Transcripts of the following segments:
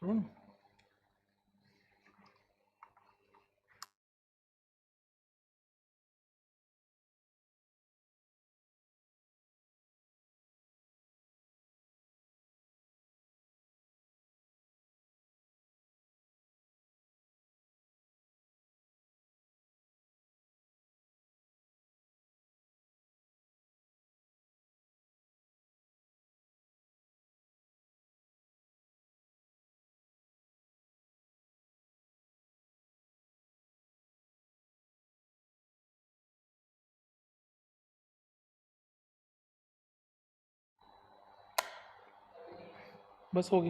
बस होगी।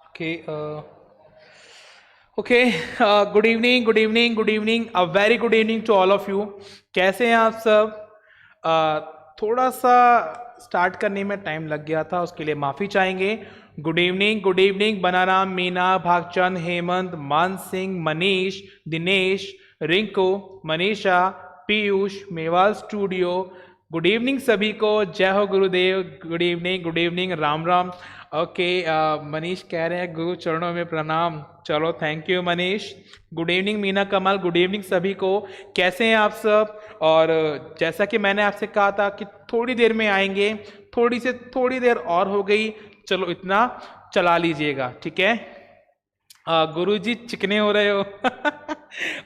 Okay okay, good evening, good evening, good evening, a very good evening to all of you. कैसे हैं आप सब? थोड़ा सा स्टार्ट करने में टाइम लग गया था, उसके लिए माफ़ी चाहेंगे। Good evening, good evening Banaram, Meena, Bhagchand, Hemant, Man Singh, Manish, Dinesh, Rinku, Manisha, Piyush, Mewal studio, good evening सभी को। जय हो गुरुदेव। Good evening, good evening, Ram Ram. Okay, Manish कह रहे हैं गुरु चरणों में प्रणाम। चलो, thank you Manish. Good evening Meena Kamal, good evening सभी को। कैसे हैं आप सब? और जैसा कि मैंने आपसे कहा था कि थोड़ी देर में आएंगे, थोड़ी देर और हो गई, चलो इतना चला लीजिएगा, ठीक है? गुरुजी चिकने हो रहे हो।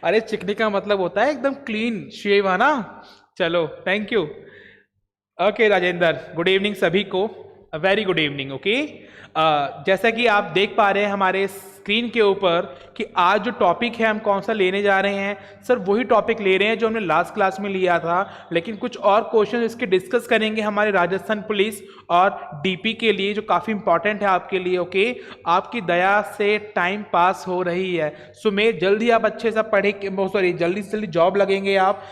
अरे चिकने का मतलब होता है एकदम क्लीन शेव, है ना? चलो, thank you. Okay Rajendra, good evening सभी को, वेरी गुड इवनिंग। ओके, जैसा कि आप देख पा रहे हैं हमारे स्क्रीन के ऊपर कि आज जो टॉपिक है हम कौन सा लेने जा रहे हैं, सर वही टॉपिक ले रहे हैं जो हमने लास्ट क्लास में लिया था, लेकिन कुछ और क्वेश्चन इसके डिस्कस करेंगे हमारे राजस्थान पुलिस और डीपी के लिए, जो काफ़ी इंपॉर्टेंट है आपके लिए। ओके, आपकी दया से टाइम पास हो रही है, सुमेर जल्दी आप अच्छे से पढ़े, सॉरी जल्दी से जल्दी जॉब लगेंगे आप।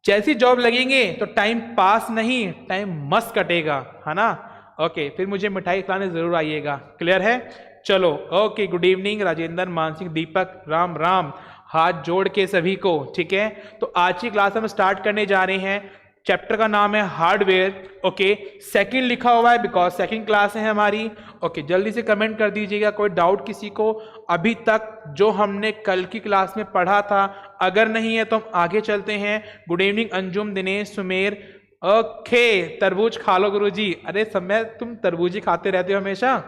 जैसी जॉब लगेंगे तो टाइम पास नहीं, टाइम मस्त कटेगा, है ना? ओके, फिर मुझे मिठाई खिलाने जरूर आइएगा, क्लियर है? चलो, okay, good evening Rajendra, Mansingh, Deepak, Ram Ram, हाथ जोड़ के सभी को, ठीक है? तो आज की क्लास हम स्टार्ट करने जा रहे हैं। चैप्टर का नाम है हार्डवेयर। ओके, सेकंड लिखा हुआ है बिकॉज सेकंड क्लास है हमारी। ओके, जल्दी से कमेंट कर दीजिएगा कोई डाउट किसी को अभी तक जो हमने कल की क्लास में पढ़ा था। अगर नहीं है तो हम आगे चलते हैं। Good evening Anjum, Dinesh, Sumer. Okay, तरबूज खा लो गुरुजी। अरे समय तुम तरबूज ही खाते रहते हो हमेशा।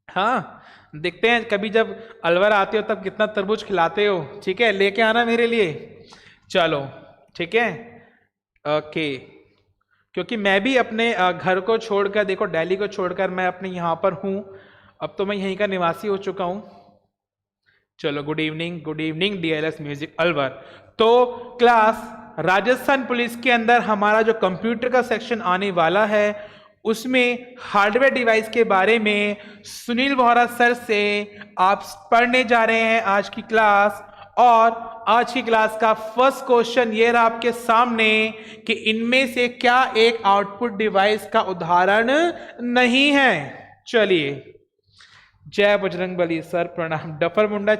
हाँ, देखते हैं कभी जब अलवर आते हो तब कितना तरबूज खिलाते हो, ठीक है? लेके आना मेरे लिए। चलो, ठीक है, ओके। क्योंकि मैं भी अपने घर को छोड़कर, देखो दिल्ली को छोड़कर मैं अपने यहाँ पर हूँ, अब तो मैं यहीं का निवासी हो चुका हूँ। चलो, good evening DLS music Alwar. तो क्लास राजस्थान पुलिस के अंदर हमारा जो कंप्यूटर का सेक्शन आने वाला है, उसमें हार्डवेयर डिवाइस के बारे में सुनील वोहरा सर से आप पढ़ने जा रहे हैं आज की क्लास। और आज की क्लास का फर्स्ट क्वेश्चन ये रहा आपके सामने कि इनमें से क्या एक आउटपुट डिवाइस का उदाहरण नहीं है? चलिए, जय बजरंग बली सर, प्रणाम। डफर मुंडा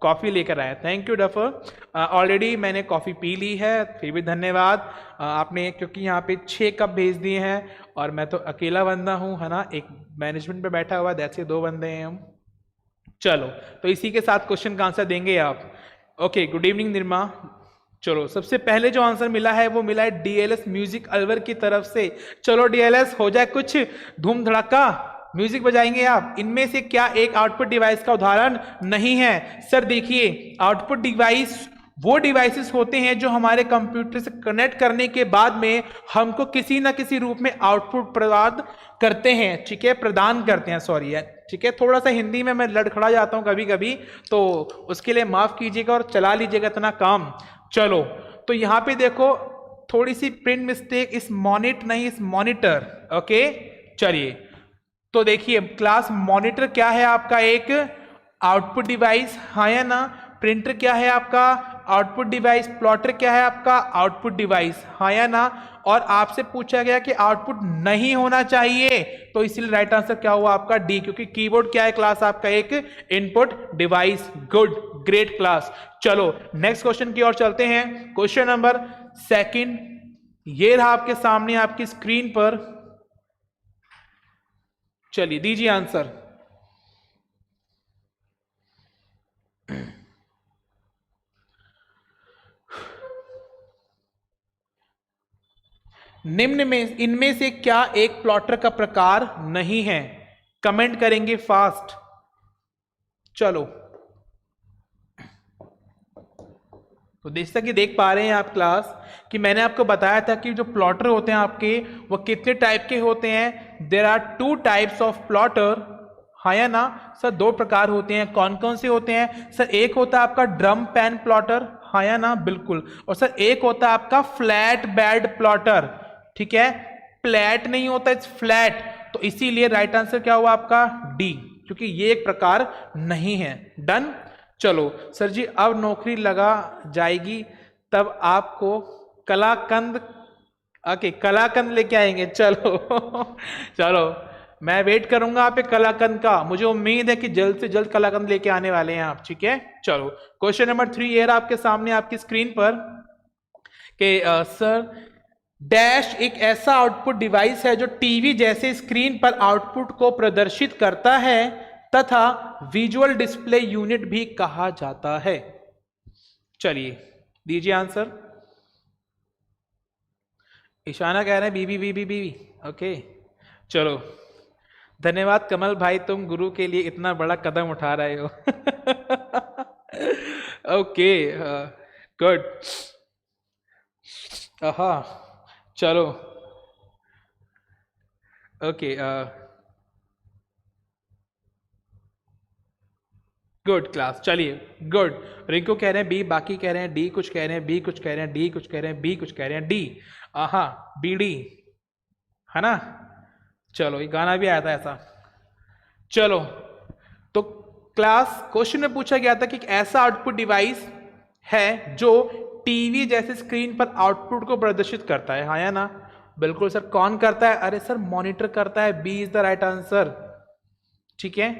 कॉफी लेकर आया, थैंक यू डफर। ऑलरेडी मैंने कॉफी पी ली है, फिर भी धन्यवाद। आपने, क्योंकि यहाँ पे 6 कप भेज दिए हैं और मैं तो अकेला बंदा हूँ, है ना? एक मैनेजमेंट पे बैठा हुआ, दैट्स 2 बंदे हैं हम। चलो, तो इसी के साथ क्वेश्चन का आंसर देंगे आप। Okay, good evening Nirma. चलो, सबसे पहले जो आंसर मिला है वो मिला है डीएलएस म्यूजिक अलवर की तरफ से। चलो डीएलएस, हो जाए कुछ धूम धड़ाका, म्यूजिक बजाएंगे आप। इनमें से क्या एक आउटपुट डिवाइस का उदाहरण नहीं है? सर देखिए, आउटपुट डिवाइस वो डिवाइसेस होते हैं जो हमारे कंप्यूटर से कनेक्ट करने के बाद में हमको किसी ना किसी रूप में आउटपुट प्रदान करते हैं, ठीक है? प्रदान करते हैं, सॉरी है, ठीक है? थोड़ा सा हिंदी में मैं लड़खड़ा जाता हूं कभी कभी, तो उसके लिए माफ कीजिएगा और चला लीजिएगा इतना काम। चलो, तो यहां पे देखो थोड़ी सी प्रिंट मिस्टेक, इस मॉनिट नहीं, इस मॉनिटर। ओके, चलिए, तो देखिए क्लास, मॉनिटर क्या है आपका? एक आउटपुट डिवाइस, हाँ या ना? प्रिंटर क्या है आपका? Output device. प्लॉटर क्या है आपका? आउटपुट डिवाइस, हाँ या ना? और आपसे पूछा गया कि आउटपुट नहीं होना चाहिए, तो इसीलिए राइट आंसर क्या हुआ आपका? डी, क्योंकि कीबोर्ड क्या है क्लास आपका? एक input device. Good, great class. चलो नेक्स्ट क्वेश्चन की ओर चलते हैं। क्वेश्चन नंबर सेकंड ये रहा आपके सामने आपकी स्क्रीन पर। चलिए दीजिए आंसर। निम्न में इनमें से क्या एक प्लॉटर का प्रकार नहीं है? कमेंट करेंगे फास्ट। चलो, तो जैसा कि देख पा रहे हैं आप क्लास कि मैंने आपको बताया था कि जो प्लॉटर होते हैं आपके वो कितने टाइप के होते हैं। There are 2 types of plotter, हाँ या ना सर? 2 प्रकार होते हैं। कौन कौन से होते हैं सर? एक होता है आपका ड्रम पैन प्लॉटर, हाँ या ना? बिल्कुल। और सर एक होता है आपका फ्लैट बेड प्लॉटर, ठीक है? फ्लैट नहीं होता, इट्स फ्लैट। तो इसीलिए राइट आंसर क्या हुआ आपका? डी, क्योंकि ये एक प्रकार नहीं है। डन। चलो सर जी, अब नौकरी लगा जाएगी तब आपको कलाकंद, ओके कलाकंद लेके आएंगे। चलो चलो, मैं वेट करूंगा आप कलाकंद का। मुझे उम्मीद है कि जल्द से जल्द कलाकंद लेके आने वाले हैं आप, ठीक है? चलो, क्वेश्चन नंबर 3 ये रहा आपके सामने आपकी स्क्रीन पर कि सर डैश एक ऐसा आउटपुट डिवाइस है जो टीवी जैसे स्क्रीन पर आउटपुट को प्रदर्शित करता है तथा विजुअल डिस्प्ले यूनिट भी कहा जाता है। चलिए दीजिए आंसर। ईशाना कह रहे हैं बीबी बीबी बीबी, ओके। चलो, धन्यवाद कमल भाई, तुम गुरु के लिए इतना बड़ा कदम उठा रहे हो ओके, गुड। हाँ चलो, ओके, गुड क्लास। चलिए गुड। रिंकू कह रहे हैं बी, बाकी कह रहे हैं डी, कुछ कह रहे हैं बी, कुछ कह रहे हैं डी, कुछ कह रहे हैं बी, कुछ कह रहे हैं डी। हाँ, बी डी है ना? चलो, ये गाना भी आया था ऐसा। चलो, तो क्लास क्वेश्चन में पूछा गया था कि एक ऐसा आउटपुट डिवाइस है जो टीवी जैसे स्क्रीन पर आउटपुट को प्रदर्शित करता है, हाँ या ना? बिल्कुल सर। कौन करता है? अरे सर मॉनिटर करता है। B is the right answer, ठीक है?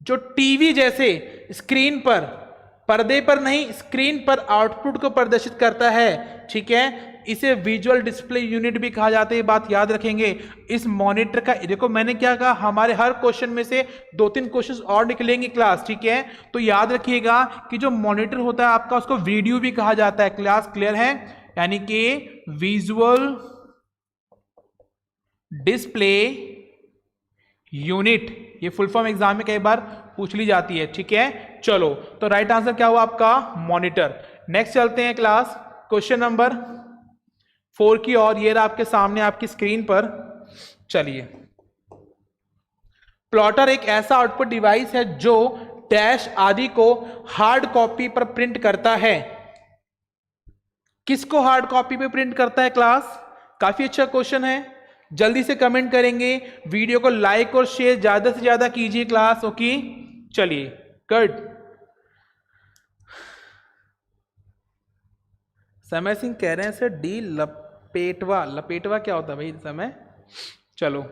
जो टीवी जैसे स्क्रीन पर, पर्दे पर नहीं, स्क्रीन पर आउटपुट को प्रदर्शित करता है, ठीक है? इसे विजुअल डिस्प्ले यूनिट भी कहा जाता है। ये बात याद रखेंगे। इस मॉनिटर का देखो, मैंने क्या कहा, हमारे हर क्वेश्चन में से 2-3 क्वेश्चन और निकलेंगे क्लास, ठीक है? तो याद रखिएगा कि जो मॉनिटर होता है आपका उसको वीडियो भी कहा जाता है। क्लास क्लियर है? यानी कि विजुअल डिस्प्ले यूनिट, ये फुल फॉर्म एग्जाम में कई बार पूछ ली जाती है, ठीक है? चलो, तो राइट आंसर क्या हुआ आपका? मॉनिटर। नेक्स्ट चलते हैं क्लास क्वेश्चन नंबर 4 की और। ये रहा आपके सामने आपकी स्क्रीन पर। चलिए, प्लॉटर एक ऐसा आउटपुट डिवाइस है जो डैश आदि को हार्ड कॉपी पर प्रिंट करता है। किसको हार्ड कॉपी पे प्रिंट करता है क्लास? काफी अच्छा क्वेश्चन है। जल्दी से कमेंट करेंगे, वीडियो को लाइक और शेयर ज्यादा से ज्यादा कीजिए क्लास, ओके? चलिए, गुड। समय सिंह कह रहे हैं सर डी लपेटवा। लपेटवा क्या होता है भाई समय? चलो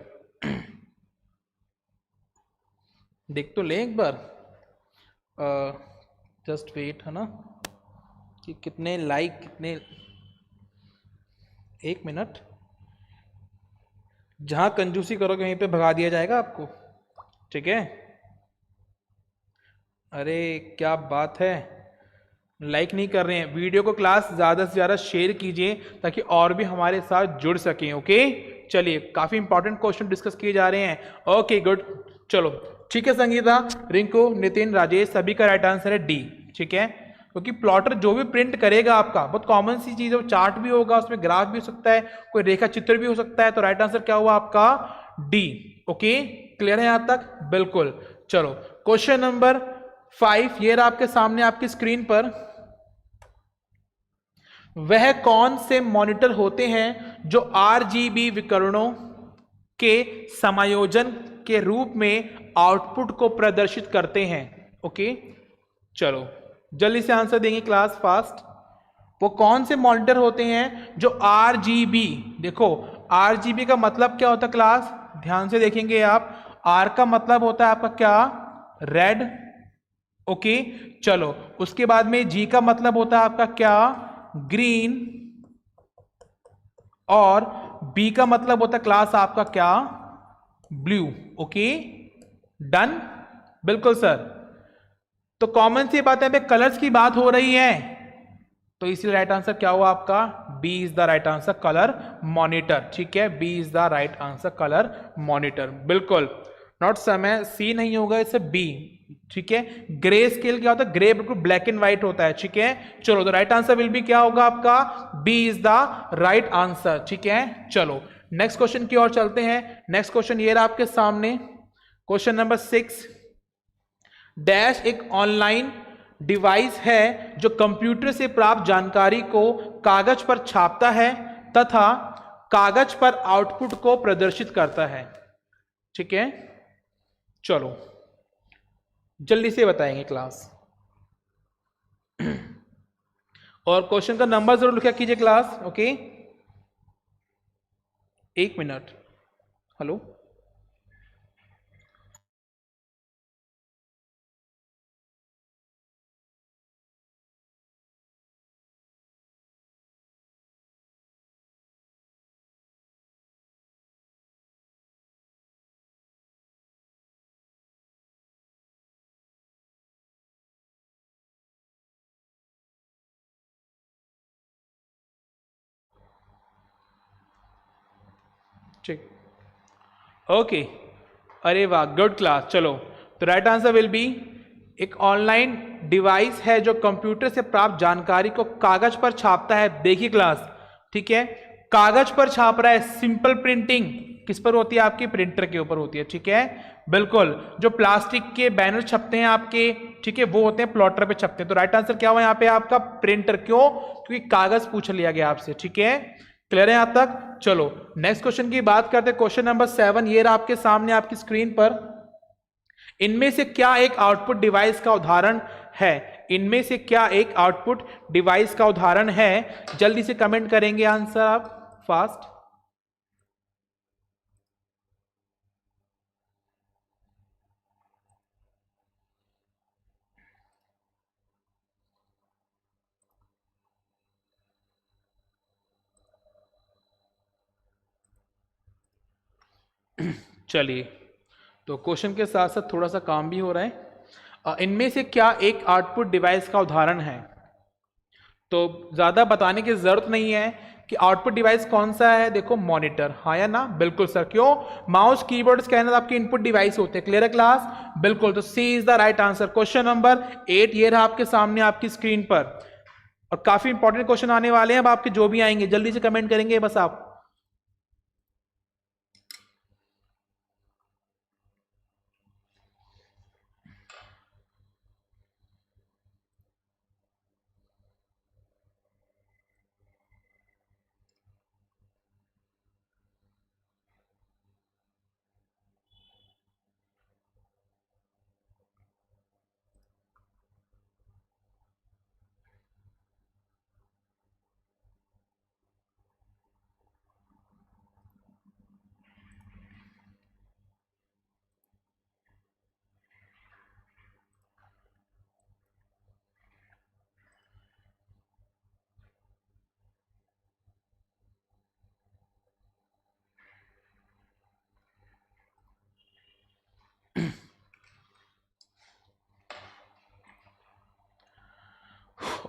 देख तो ले एक बार, जस्ट वेट, है ना? कि कितने लाइक, कितने, 1 मिनट। जहां कंजूसी करोगे वहीं पे भगा दिया जाएगा आपको, ठीक है? अरे क्या बात है, लाइक नहीं कर रहे हैं वीडियो को। क्लास ज्यादा से ज्यादा शेयर कीजिए ताकि और भी हमारे साथ जुड़ सकें, ओके? चलिए, काफी इंपॉर्टेंट क्वेश्चन डिस्कस किए जा रहे हैं। Okay good. चलो ठीक है, संगीता, रिंकू, नितिन, राजेश, सभी का राइट आंसर है डी, ठीक है? क्योंकि प्लॉटर जो भी प्रिंट करेगा आपका, बहुत कॉमन सी चीज है, वो चार्ट भी होगा, उसमें ग्राफ भी हो सकता है, कोई रेखा चित्र भी हो सकता है। तो राइट आंसर क्या हुआ आपका? D, okay? क्लियर है यहां तक? बिल्कुल। चलो, क्वेश्चन नंबर 5 ये रहा आपके सामने आपकी स्क्रीन पर। वह कौन से मॉनिटर होते हैं जो आरजीबी विकर्णों के समायोजन के रूप में आउटपुट को प्रदर्शित करते हैं? ओके, चलो जल्दी से आंसर देंगे क्लास, फास्ट। वो कौन से मॉनिटर होते हैं जो आरजीबी, देखो आरजीबी का मतलब क्या होता है क्लास? ध्यान से देखेंगे आप। आर का मतलब होता है आपका क्या? Red, okay? चलो, उसके बाद में जी का मतलब होता है आपका क्या? ग्रीन। और बी का मतलब होता है क्लास आपका क्या? ब्लू। ओके डन, बिल्कुल सर। तो कॉमन सी बात है पे कलर्स की बात हो रही है, तो इसलिए राइट आंसर क्या हुआ आपका, B is the right answer, colour monitor. ठीक है, B is the right answer, colour monitor, बिल्कुल। नॉट समय सी नहीं होगा, इसे बी। ठीक है, ग्रे स्केल क्या होता है, ग्रे बिल्कुल ब्लैक एंड व्हाइट होता है। ठीक है, चलो तो राइट आंसर विल बी क्या होगा आपका, B is the right answer. ठीक है, चलो नेक्स्ट क्वेश्चन की ओर चलते हैं। नेक्स्ट क्वेश्चन ये रहा आपके सामने, क्वेश्चन नंबर 6। डैश एक ऑनलाइन डिवाइस है जो कंप्यूटर से प्राप्त जानकारी को कागज पर छापता है तथा कागज पर आउटपुट को प्रदर्शित करता है। ठीक है, चलो जल्दी से बताएंगे क्लास, और क्वेश्चन का नंबर जरूर लिखा कीजिए क्लास। ओके, एक मिनट, हेलो। ठीक, ओके, अरे वाह, गुड क्लास। चलो तो राइट आंसर विल बी, एक ऑनलाइन डिवाइस है जो कंप्यूटर से प्राप्त जानकारी को कागज पर छापता है। देखिए क्लास, ठीक है, कागज पर छाप रहा है, सिंपल प्रिंटिंग किस पर होती है आपकी, प्रिंटर के ऊपर होती है। ठीक है, बिल्कुल। जो प्लास्टिक के बैनर छपते हैं आपके, ठीक है, वो होते हैं प्लॉटर पे छपते हैं। तो राइट आंसर क्या हुआ यहाँ पे आपका, प्रिंटर। क्यों, क्योंकि कागज पूछ लिया गया आपसे। ठीक है, क्लियर है यहां तक। चलो नेक्स्ट क्वेश्चन की बात करते हैं, क्वेश्चन नंबर 7 ये रहा आपके सामने आपकी स्क्रीन पर। इनमें से क्या एक आउटपुट डिवाइस का उदाहरण है, इनमें से क्या एक आउटपुट डिवाइस का उदाहरण है, जल्दी से कमेंट करेंगे आंसर आप फास्ट। चलिए, तो क्वेश्चन के साथ साथ थोड़ा सा काम भी हो रहा है। इनमें से क्या एक आउटपुट डिवाइस का उदाहरण है, तो ज्यादा बताने की जरूरत नहीं है कि आउटपुट डिवाइस कौन सा है। देखो मॉनिटर, हाँ या ना, बिल्कुल सर। क्यों, माउस कीबोर्ड स्कैनर आपके इनपुट डिवाइस होते हैं। क्लियर है क्लास, बिल्कुल। तो C is the right answer. Question number 8 ये रहा आपके सामने आपकी स्क्रीन पर, और काफी इंपॉर्टेंट क्वेश्चन आने वाले हैं अब आपके, जो भी आएंगे जल्दी से कमेंट करेंगे बस आप।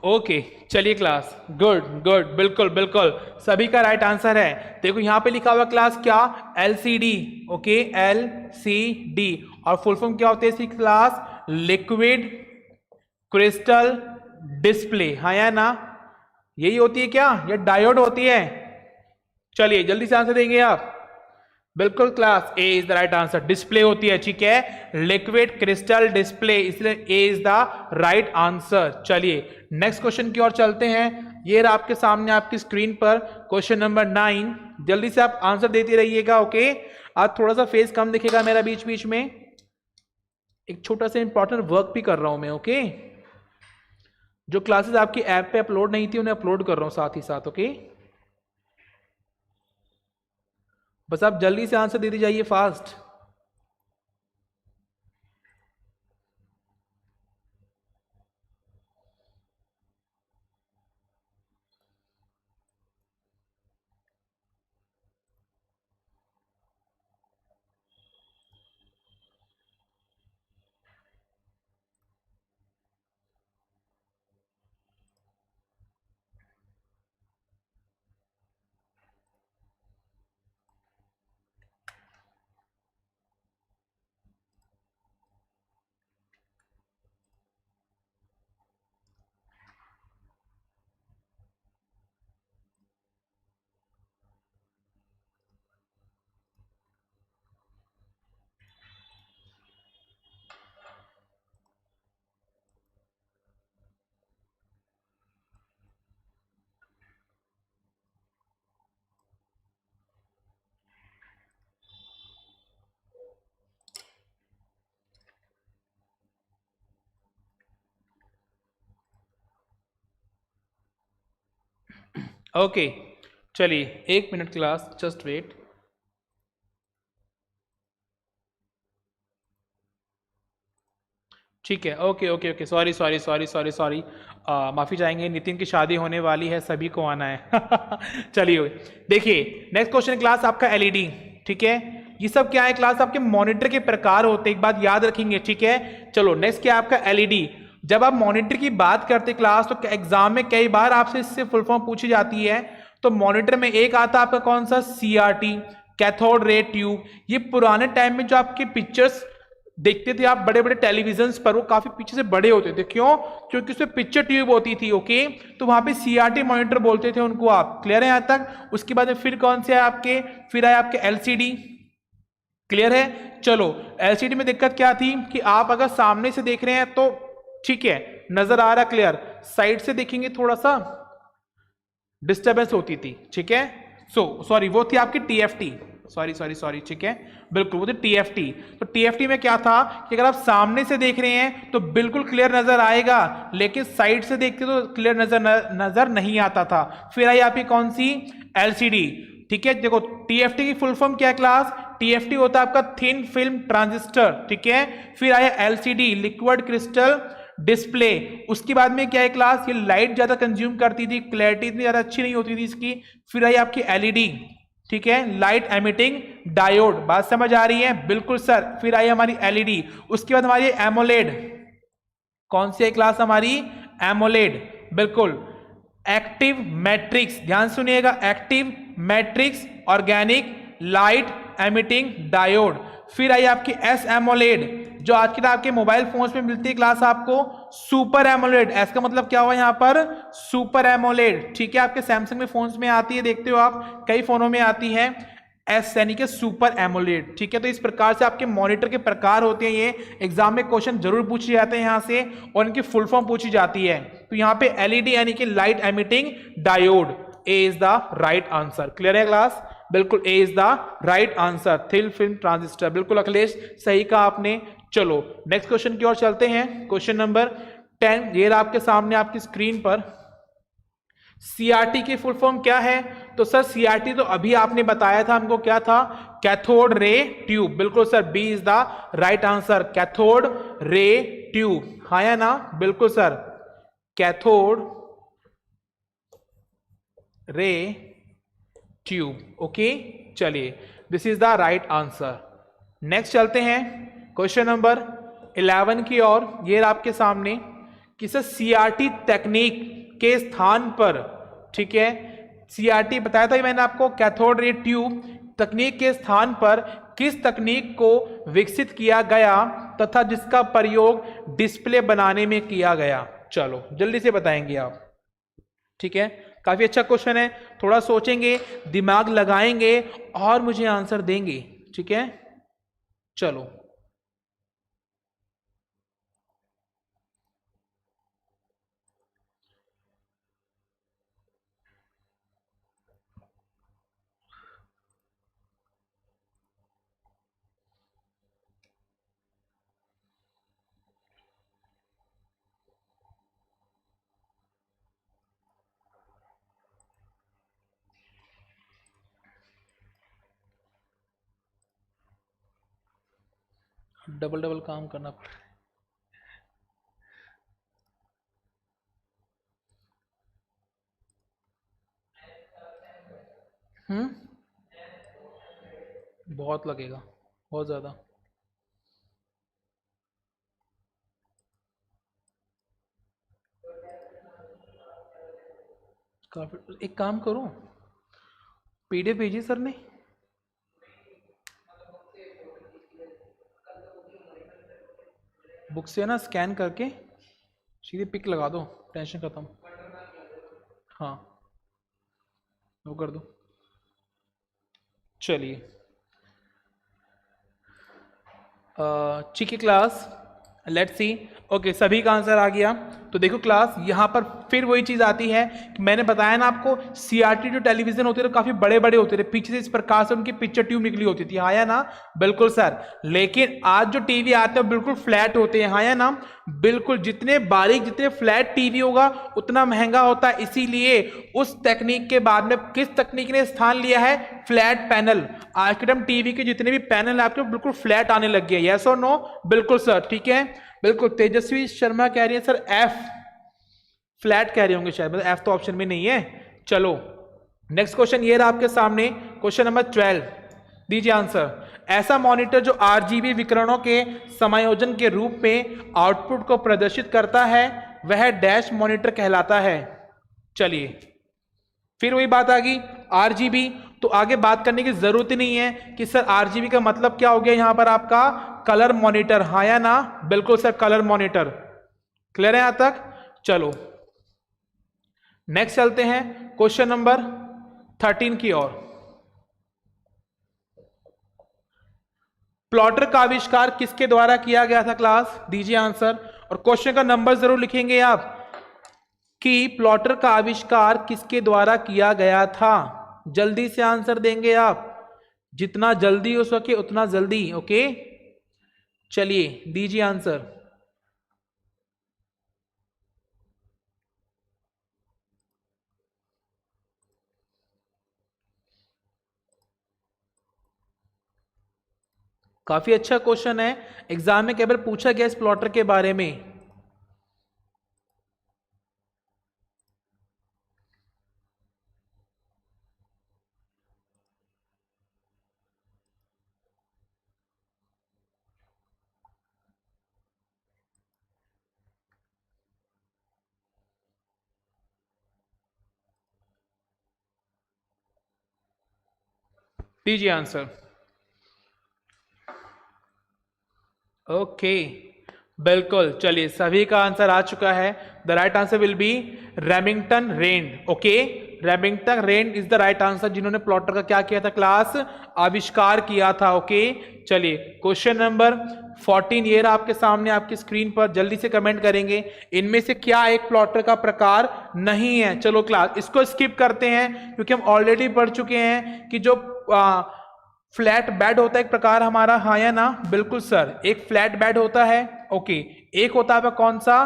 ओके, चलिए क्लास, गुड गुड, बिल्कुल बिल्कुल, सभी का राइट आंसर है। देखो यहां पे लिखा हुआ क्लास क्या, LCD. Okay, L C D, और फुल फॉर्म क्या होती है इसकी क्लास, लिक्विड क्रिस्टल डिस्प्ले, हाँ या ना, यही होती है क्या, ये डायोड होती है। चलिए जल्दी से आंसर देंगे आप, बिल्कुल class, A is the right answer, display होती है। ठीक है, लिक्विड क्रिस्टल डिस्प्ले, इसलिए ए इज द राइट आंसर। चलिए नेक्स्ट क्वेश्चन की ओर चलते हैं। ये रहा आपके सामने आपकी स्क्रीन पर क्वेश्चन नंबर 9, जल्दी से आप आंसर देते रहिएगा। ओके, आज थोड़ा सा फेस कम दिखेगा मेरा बीच बीच में, एक छोटा सा इंपॉर्टेंट वर्क भी कर रहा हूं मैं। ओके, जो क्लासेस आपकी ऐप पे अपलोड नहीं थी उन्हें अपलोड कर रहा हूं साथ ही साथ। ओके, बस आप जल्दी से आंसर देते जाइए फास्ट। ओके, चलिए 1 मिनट क्लास, जस्ट वेट। ठीक है, okay okay okay, sorry sorry sorry sorry sorry, माफ़ी चाहेंगे, नितिन की शादी होने वाली है, सभी को आना है। चलिए देखिए, नेक्स्ट क्वेश्चन क्लास आपका एलईडी। ठीक है, ये सब क्या है क्लास, आपके मॉनिटर के प्रकार होते हैं, एक बात याद रखेंगे। ठीक है, चलो नेक्स्ट क्या है आपका एलईडी। जब आप मॉनिटर की बात करते क्लास, तो एग्जाम में कई बार आपसे इससे फुल फॉर्म पूछी जाती है। तो मॉनिटर में एक आता है आपका कौन सा, सीआरटी, कैथोड रे ट्यूब। ये पुराने टाइम में जो आपके पिक्चर्स देखते थे आप बड़े बड़े टेलीविजन पर, वो काफी पीछे से बड़े होते थे, क्यों, क्योंकि उसमें पिक्चर ट्यूब होती थी। ओके, तो वहां पे सीआरटी मॉनिटर बोलते थे उनको। आप क्लियर है यहां तक? उसके बाद में फिर कौन से है आपके, फिर आए आपके एलसीडी। क्लियर है? चलो, एलसीडी में दिक्कत क्या थी कि आप अगर सामने से देख रहे हैं तो ठीक है, नजर आ रहा क्लियर, साइड से देखेंगे थोड़ा सा डिस्टर्बेंस होती थी। ठीक है, सॉरी वो थी आपकी टीएफटी, सॉरी सॉरी सॉरी, ठीक है, बिल्कुल वो थी टीएफटी। तो टीएफटी में क्या था कि अगर आप सामने से देख रहे हैं तो बिल्कुल क्लियर नजर आएगा, लेकिन साइड से देखते तो क्लियर नजर नहीं आता था। फिर आई आपकी कौन सी, एलसीडी। ठीक है, देखो टीएफटी की फुल फॉर्म क्या है क्लास, टीएफटी होता है आपका थिन फिल्म ट्रांजिस्टर। ठीक है, फिर आया एलसीडी, लिक्विड क्रिस्टल डिस्प्ले। उसके बाद में क्या है क्लास, ये लाइट ज्यादा कंज्यूम करती थी, क्लैरिटी इतनी ज्यादा अच्छी नहीं होती थी इसकी। फिर आई आपकी एलईडी, ठीक है, लाइट एमिटिंग डायोड। बात समझ आ रही है? बिल्कुल सर। फिर आई हमारी एलईडी, उसके बाद हमारी एमोलेड। कौन सी है क्लास हमारी, एमोलेड, बिल्कुल। एक्टिव मैट्रिक्स, ध्यान सुनिएगा, active matrix organic light emitting diode. फिर आई आपकी एस एमोलेड, जो आज के आपके मोबाइल फोन्स में मिलती है क्लास आपको, सुपर एमोलेड। एस का मतलब क्या हुआ यहां पर, सुपर एमोलेड। ठीक है, आपके सैमसंग में फोन्स में आती है, देखते हो आप, कई फोनों में आती है एस यानी कि सुपर एमोलेड। ठीक है, तो इस प्रकार से आपके मॉनिटर के प्रकार होते हैं। ये एग्जाम में क्वेश्चन जरूर पूछे जाते हैं यहां से, और इनकी फुल फॉर्म पूछी जाती है। तो यहां पे एलईडी यानी कि light emitting diode, A is the right answer. Clear है क्लास? बिल्कुल A is the right answer, thin film transistor. बिल्कुल अखिलेश, सही कहा आपने। चलो नेक्स्ट क्वेश्चन की ओर चलते हैं। क्वेश्चन नंबर 10, ये आपके सामने आपकी स्क्रीन पर। सीआरटी की फुल फॉर्म क्या है? तो सर सीआरटी तो अभी आपने बताया था हमको, क्या था, कैथोड रे ट्यूब। बिल्कुल sir, B is the right answer, cathode ray tube. हाँ या ना? बिल्कुल sir, cathode ray tube. Okay, चलिए, this is the right answer. Next चलते हैं क्वेश्चन नंबर 11 की ओर। ये आपके सामने कि सर सीआरटी तकनीक के स्थान पर, ठीक है, सीआरटी बताया था मैंने आपको, कैथोड रे ट्यूब तकनीक के स्थान पर किस तकनीक को विकसित किया गया तथा जिसका प्रयोग डिस्प्ले बनाने में किया गया? चलो जल्दी से बताएंगे आप। ठीक है, काफी अच्छा क्वेश्चन है, थोड़ा सोचेंगे, दिमाग लगाएंगे और मुझे आंसर देंगे। ठीक है, चलो डबल डबल काम करना पड़ रहा है। बहुत लगेगा, बहुत ज्यादा। काफी, एक काम करो, पीडीएफ भेजिए सर ने। बुक से ना स्कैन करके सीधे पिक लगा दो, टेंशन खत्म। हाँ, वो कर दो। चलिए, ठीक है क्लास, लेट्स सी। ओके, सभी का आंसर आ गया। तो देखो क्लास, यहाँ पर फिर वही चीज आती है कि मैंने बताया ना आपको, सीआरटी जो टेलीविजन होते थे काफी बड़े बड़े होते थे, पीछे से इस प्रकार से उनकी पिक्चर ट्यूब निकली होती थी, हाँ या ना? बिल्कुल सर। लेकिन आज जो टीवी आते हैं बिल्कुल फ्लैट होते हैं, हाँ या ना? बिल्कुल, जितने बारीक जितने फ्लैट टीवी होगा उतना महंगा होता है, इसीलिए उस तकनीक के बाद में किस तकनीक ने स्थान लिया है? Flat panel. आज के टाइम टीवी के जितने भी पैनल आपके बिल्कुल फ्लैट आने लग गए, यस और नो? बिल्कुल सर, ठीक है। बिल्कुल, तेजस्वी शर्मा कह रही है सर एफ, फ्लैट कह रहे होंगे शायद, मतलब एफ तो ऑप्शन में नहीं है। चलो नेक्स्ट क्वेश्चन ये रहा आपके सामने, क्वेश्चन नंबर 12, दीजिए आंसर। ऐसा मॉनिटर जो आरजीबी विकिरणों के समायोजन के रूप में आउटपुट को प्रदर्शित करता है वह डैश मॉनिटर कहलाता है। चलिए फिर वही बात आ गई, आरजीबी, तो आगे बात करने की जरूरत ही नहीं है कि सर आरजीबी का मतलब क्या हो गया यहां पर आपका? कलर मॉनिटर, हाँ या ना? बिल्कुल सर, कलर मॉनिटर। क्लियर है यहां तक? चलो नेक्स्ट चलते हैं क्वेश्चन नंबर 13 की ओर। प्लॉटर का आविष्कार किसके द्वारा किया गया था क्लास? दीजिए आंसर, और क्वेश्चन का नंबर जरूर लिखेंगे आप कि प्लॉटर का आविष्कार किसके द्वारा किया गया था। जल्दी से आंसर देंगे आप, जितना जल्दी हो सके उतना जल्दी, ओके? चलिए दीजिए आंसर। काफी अच्छा क्वेश्चन है, एग्जाम में केवल पूछा गया इस प्लॉटर के बारे में। दीजिए आंसर। ओके बिल्कुल, चलिए सभी का आंसर आ चुका है। The right answer will be Remington Rand. Okay, Remington Rand is the right answer, जिन्होंने प्लॉटर का क्या किया था क्लास? आविष्कार किया था। ओके चलिए क्वेश्चन नंबर 14 ये रहा आपके सामने आपकी स्क्रीन पर, जल्दी से कमेंट करेंगे इनमें से क्या एक प्लॉटर का प्रकार नहीं है। चलो क्लास इसको स्किप करते हैं क्योंकि हम ऑलरेडी पढ़ चुके हैं कि जो फ्लैट बेड होता है एक प्रकार हमारा, हाँ या ना? बिल्कुल सर, एक फ्लैट बेड होता है। ओके, एक होता है कौन सा?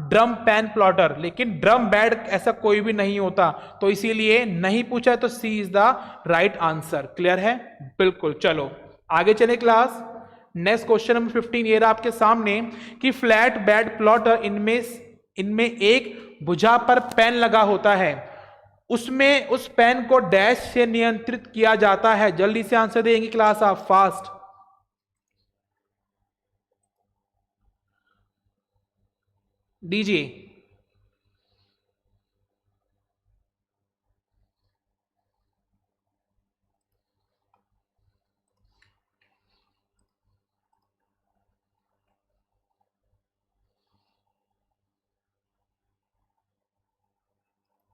ड्रम पैन प्लॉटर, लेकिन ड्रम बेड ऐसा कोई भी नहीं होता, तो इसीलिए नहीं पूछा, तो C is the right answer. Clear है? बिल्कुल। चलो आगे चले क्लास, नेक्स्ट क्वेश्चन नंबर 15 ये रहा आपके सामने कि फ्लैट बेड प्लॉटर इनमें एक भुजा पर पेन लगा होता है, उसमें उस पेन को डैश से नियंत्रित किया जाता है। जल्दी से आंसर देंगे क्लास आप, फास्ट दीजिए।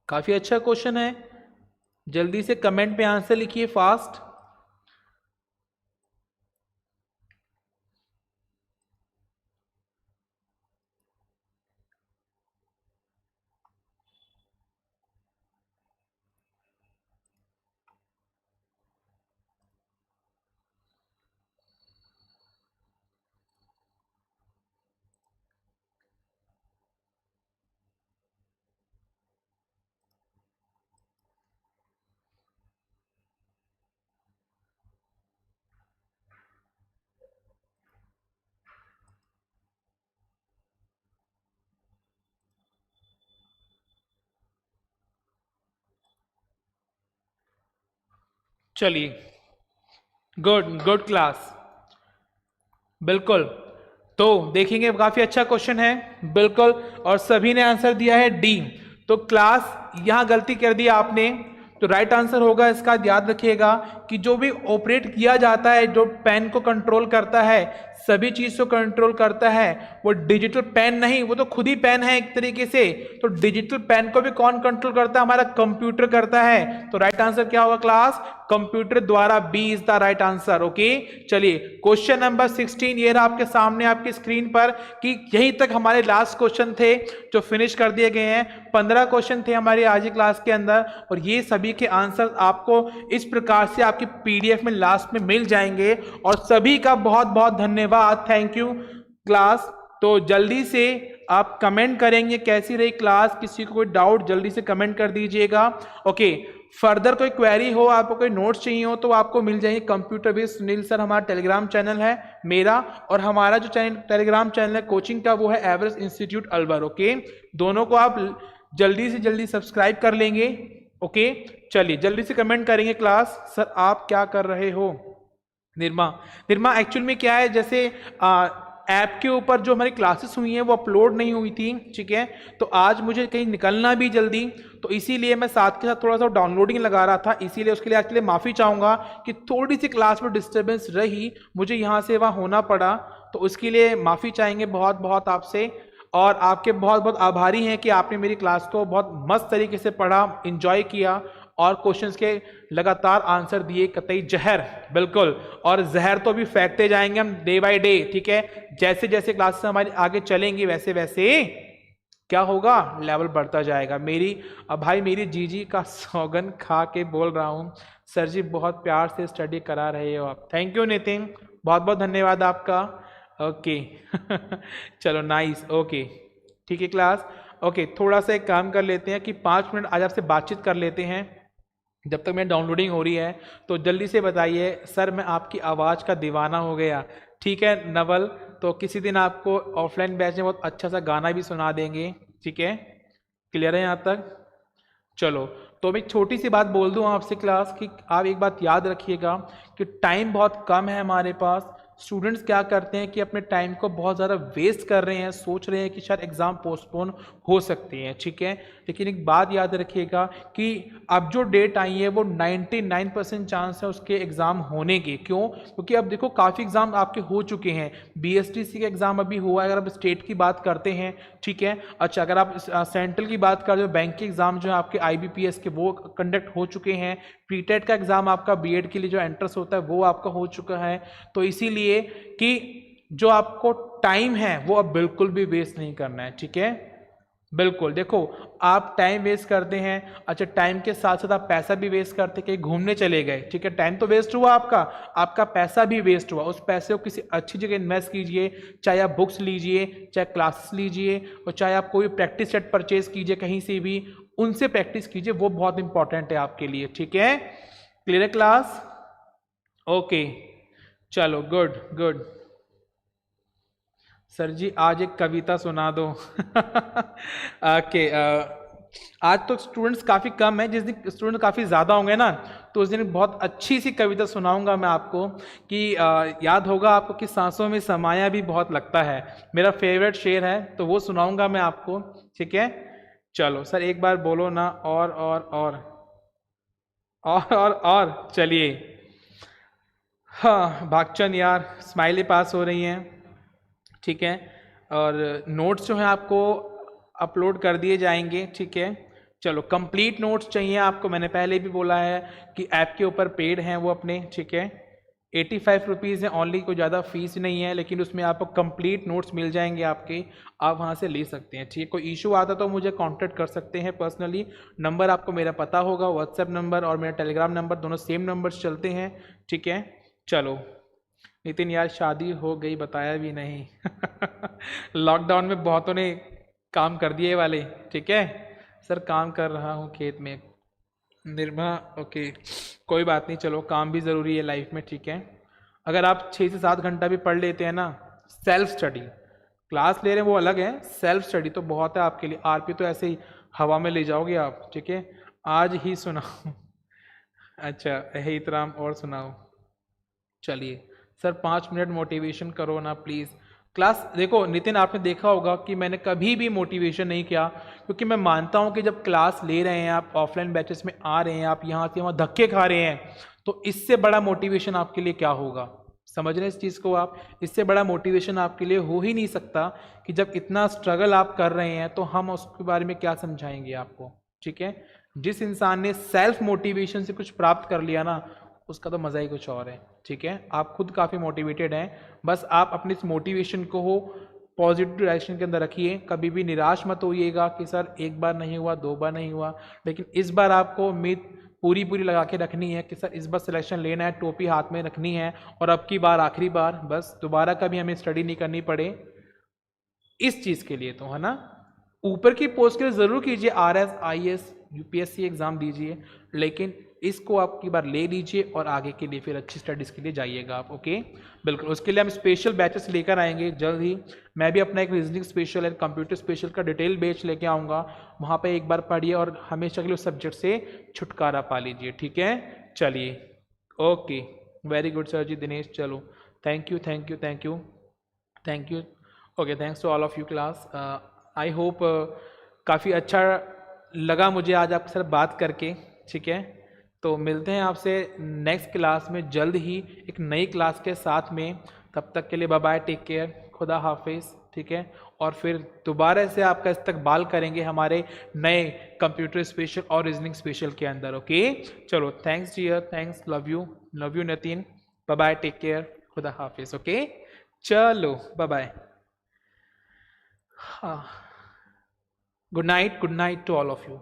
काफी अच्छा क्वेश्चन है, जल्दी से कमेंट में आंसर लिखिए फास्ट। चलिए गुड गुड क्लास, बिल्कुल। तो देखेंगे काफी अच्छा क्वेश्चन है, बिल्कुल, और सभी ने आंसर दिया है डी। तो क्लास यहां गलती कर दी आपने, तो राइट आंसर होगा इसका, याद रखिएगा कि जो भी ऑपरेट किया जाता है, जो पेन को कंट्रोल करता है, सभी चीज को कंट्रोल करता है। वो डिजिटल पेन नहीं, वो तो खुद ही पेन है एक तरीके से। तो डिजिटल पेन को भी कौन कंट्रोल करता है? हमारा कंप्यूटर करता है। तो राइट आंसर क्या होगा क्लास? कंप्यूटर द्वारा। B is the right answer. Okay, चलिए क्वेश्चन नंबर 16 ये रहा आपके सामने आपकी स्क्रीन पर, कि यहीं तक हमारे लास्ट क्वेश्चन थे जो फिनिश कर दिए गए हैं। 15 क्वेश्चन थे हमारी आज की क्लास के अंदर, और ये सभी के आंसर आपको इस प्रकार से आपकी पीडीएफ में लास्ट में मिल जाएंगे। और सभी का बहुत बहुत धन्यवाद, थैंक यू क्लास। तो जल्दी से आप कमेंट करेंगे कैसी रही क्लास, किसी को कोई डाउट जल्दी से कमेंट कर दीजिएगा। ओके, फर्दर कोई क्वेरी हो, आपको कोई नोट्स चाहिए हो तो आपको मिल जाएंगे कंप्यूटर बेस सुनील सर, हमारा टेलीग्राम चैनल है मेरा, और हमारा जो चैनल टेलीग्राम चैनल है कोचिंग का वो है एवरेस्ट इंस्टीट्यूट अलवर। ओके, दोनों को आप जल्दी से जल्दी सब्सक्राइब कर लेंगे। ओके, चलिए जल्दी से कमेंट करेंगे क्लास, सर आप क्या कर रहे हो। निर्मा एक्चुअल में क्या है, जैसे ऐप के ऊपर जो हमारी क्लासेस हुई हैं वो अपलोड नहीं हुई थी, ठीक है, तो आज मुझे कहीं निकलना भी जल्दी, तो इसीलिए मैं साथ के साथ थोड़ा सा डाउनलोडिंग लगा रहा था, इसीलिए उसके लिए एक्चुअली माफ़ी चाहूँगा कि थोड़ी सी क्लास में डिस्टर्बेंस रही, मुझे यहाँ से वहाँ होना पड़ा, तो उसके लिए माफ़ी चाहेंगे बहुत बहुत आपसे। और आपके बहुत बहुत आभारी हैं कि आपने मेरी क्लास को बहुत मस्त तरीके से पढ़ा, एंजॉय किया, और क्वेश्चंस के लगातार आंसर दिए, कतई जहर बिल्कुल, और जहर तो भी फेंकते जाएंगे हम डे बाय डे, ठीक है, जैसे जैसे क्लासेस हमारी आगे चलेंगी वैसे वैसे क्या होगा, लेवल बढ़ता जाएगा। मेरी अब भाई मेरी जीजी का सौगन खा के बोल रहा हूँ, सर जी बहुत प्यार से स्टडी करा रहे हो आप, थैंक यू नितिन, बहुत बहुत धन्यवाद आपका। ओके चलो नाइस, ओके ठीक है क्लास। ओके, थोड़ा सा एक काम कर लेते हैं कि 5 मिनट आज आपसे बातचीत कर लेते हैं जब तक मेरी डाउनलोडिंग हो रही है। तो जल्दी से बताइए सर, मैं आपकी आवाज़ का दीवाना हो गया, ठीक है नवल, तो किसी दिन आपको ऑफलाइन बैच में बहुत अच्छा सा गाना भी सुना देंगे, ठीक है, क्लियर है यहाँ तक। चलो, तो मैं एक छोटी सी बात बोल दूँ आपसे क्लास कि आप एक बात याद रखिएगा कि टाइम बहुत कम है हमारे पास। स्टूडेंट्स क्या करते हैं कि अपने टाइम को बहुत ज़्यादा वेस्ट कर रहे हैं, सोच रहे हैं कि शायद एग्ज़ाम पोस्टपोन हो सकते हैं, ठीक है, लेकिन एक बात याद रखिएगा कि अब जो डेट आई है वो 99% चांस है उसके एग्ज़ाम होने के। क्यों? क्योंकि अब देखो काफ़ी एग्ज़ाम आपके हो चुके हैं, बीएसटीसी का एग्ज़ाम अभी हुआ है, अगर आप स्टेट की बात करते हैं, ठीक है, अच्छा अगर आप सेंट्रल की बात कर रहे हो, बैंक के एग्ज़ाम जो है आपके IBPS के वो कंडक्ट हो चुके हैं, प्रीटेट का एग्ज़ाम आपका बीएड के लिए जो एंट्रेंस होता है वो आपका हो चुका है। तो इसीलिए कि जो आपको टाइम है वो अब बिल्कुल भी वेस्ट नहीं करना है, ठीक है, बिल्कुल। देखो आप टाइम वेस्ट करते हैं, अच्छा टाइम के साथ साथ आप पैसा भी वेस्ट करते, कहीं घूमने चले गए, ठीक है, टाइम तो वेस्ट हुआ आपका, आपका पैसा भी वेस्ट हुआ, उस पैसे को किसी अच्छी जगह इन्वेस्ट कीजिए, चाहे आप बुक्स लीजिए, चाहे क्लासेस लीजिए, और चाहे आप कोई प्रैक्टिस सेट परचेज कीजिए कहीं से भी, उनसे प्रैक्टिस कीजिए, वो बहुत इंपॉर्टेंट है आपके लिए, ठीक है, क्लियर है क्लास। ओके चलो, गुड गुड। सर जी आज एक कविता सुना दो ओके, आज तो स्टूडेंट्स काफ़ी कम है, जिस दिन स्टूडेंट काफ़ी ज़्यादा होंगे ना तो उस दिन बहुत अच्छी सी कविता सुनाऊंगा मैं आपको कि याद होगा आपको कि सांसों में समाया भी बहुत लगता है, मेरा फेवरेट शेर है, तो वो सुनाऊंगा मैं आपको, ठीक है। चलो सर एक बार बोलो ना, और चलिए। हाँ भागचंद यार, स्माइली पास हो रही हैं, ठीक है, और नोट्स जो हैं आपको अपलोड कर दिए जाएंगे, ठीक है। चलो कंप्लीट नोट्स चाहिए आपको, मैंने पहले भी बोला है कि ऐप के ऊपर पेड हैं वो अपने, ठीक है, 85 रुपीज़ है ऑनली, कोई ज़्यादा फीस नहीं है, लेकिन उसमें आपको कंप्लीट नोट्स मिल जाएंगे आपके, आप वहाँ से ले सकते हैं, ठीक है। कोई इशू आता तो मुझे कांटेक्ट कर सकते हैं पर्सनली, नंबर आपको मेरा पता होगा, व्हाट्सएप नंबर और मेरा टेलीग्राम नंबर दोनों सेम नंबर्स चलते हैं, ठीक है। चलो नितिन यार शादी हो गई बताया भी नहीं लॉकडाउन में बहुतों ने काम कर दिए वाले, ठीक है सर, काम कर रहा हूँ खेत में। निर्भा ओके, कोई बात नहीं, चलो काम भी ज़रूरी है लाइफ में, ठीक है। अगर आप 6 से 7 घंटा भी पढ़ लेते हैं ना, सेल्फ स्टडी, क्लास ले रहे हैं वो अलग है, सेल्फ स्टडी तो बहुत है आपके लिए, आरपी तो ऐसे ही हवा में ले जाओगे आप, ठीक है। आज ही सुनाओ अच्छा हितराम और सुनाओ, चलिए सर 5 मिनट मोटिवेशन करो ना प्लीज़। क्लास देखो नितिन, आपने देखा होगा कि मैंने कभी भी मोटिवेशन नहीं किया, क्योंकि मैं मानता हूं कि जब क्लास ले रहे हैं आप, ऑफलाइन बैचेस में आ रहे हैं आप, यहाँ से वहाँ धक्के खा रहे हैं, तो इससे बड़ा मोटिवेशन आपके लिए क्या होगा, समझ रहे हैं इस चीज़ को आप? इससे बड़ा मोटिवेशन आपके लिए हो ही नहीं सकता कि जब इतना स्ट्रगल आप कर रहे हैं तो हम उसके बारे में क्या समझाएंगे आपको, ठीक है? जिस इंसान ने सेल्फ मोटिवेशन से कुछ प्राप्त कर लिया ना, उसका तो मज़ा ही कुछ और है, ठीक है? आप खुद काफ़ी मोटिवेटेड हैं, बस आप अपनी इस मोटिवेशन को हो पॉजिटिव डायरेक्शन के अंदर रखिए। कभी भी निराश मत होइएगा कि सर एक बार नहीं हुआ, 2 बार नहीं हुआ, लेकिन इस बार आपको उम्मीद पूरी पूरी लगा के रखनी है कि सर इस बार सिलेक्शन लेना है, टोपी हाथ में रखनी है और अब की बार आखिरी बार, बस दोबारा कभी हमें स्टडी नहीं करनी पड़े इस चीज़ के लिए, तो है ना? ऊपर की पोस्ट के लिए ज़रूर कीजिए, RS IAS UPSC एग्ज़ाम दीजिए, लेकिन इसको आप की बार ले लीजिए और आगे के लिए फिर अच्छी स्टडीज़ के लिए जाइएगा आप, ओके? बिल्कुल, उसके लिए हम स्पेशल बैचेस लेकर आएंगे जल्द ही। मैं भी अपना एक reasoning special and computer special का डिटेल बैच लेके आऊँगा, वहाँ पे एक बार पढ़िए और हमेशा के लिए उस सब्जेक्ट से छुटकारा पा लीजिए, ठीक है? चलिए, okay, very good sir ji Dinesh, चलो thank you thank you thank you thank you. Okay, thanks to all of you class. I hope काफ़ी अच्छा लगा मुझे आज आपके साथ बात करके, ठीक है? तो मिलते हैं आपसे नेक्स्ट क्लास में जल्द ही एक नई क्लास के साथ में। तब तक के लिए बाय बाय, टेक केयर, खुदा हाफिज़, ठीक है? और फिर दोबारा से आपका इस्तकबाल करेंगे हमारे नए कंप्यूटर स्पेशल और रीजनिंग स्पेशल के अंदर, ओके? चलो, thanks dear, thanks, love you Nitin, bye bye, take care, खुदा हाफिज़, ओके? चलो, बाय बाय, हाँ, good night to all of you.